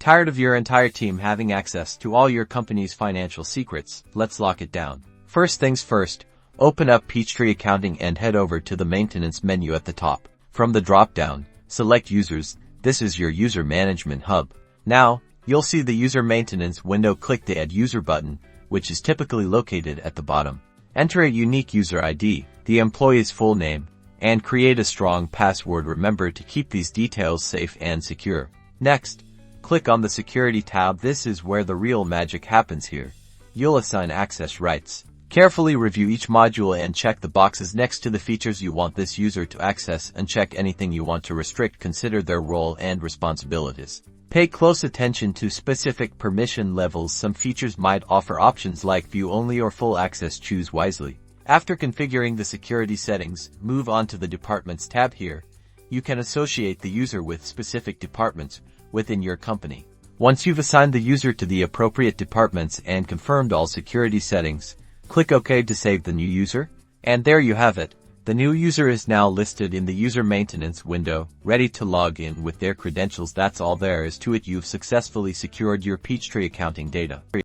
Tired of your entire team having access to all your company's financial secrets? Let's lock it down. First things first, open up Peachtree Accounting and head over to the maintenance menu at the top. From the drop-down, select Users. This is your user management hub. Now, you'll see the user maintenance window. Click the Add User button, which is typically located at the bottom. Enter a unique user ID, the employee's full name, and create a strong password. Remember to keep these details safe and secure. Next, click on the Security tab. This is where the real magic happens here. You'll assign access rights. Carefully review each module and check the boxes next to the features you want this user to access and check anything you want to restrict. Consider their role and responsibilities. Pay close attention to specific permission levels. Some features might offer options like view only or full access. Choose wisely. After configuring the security settings, move on to the Departments tab. Here, you can associate the user with specific departments within your company. Once you've assigned the user to the appropriate departments and confirmed all security settings, click OK to save the new user. And there you have it. The new user is now listed in the user maintenance window, ready to log in with their credentials. That's all there is to it. You've successfully secured your Peachtree accounting data.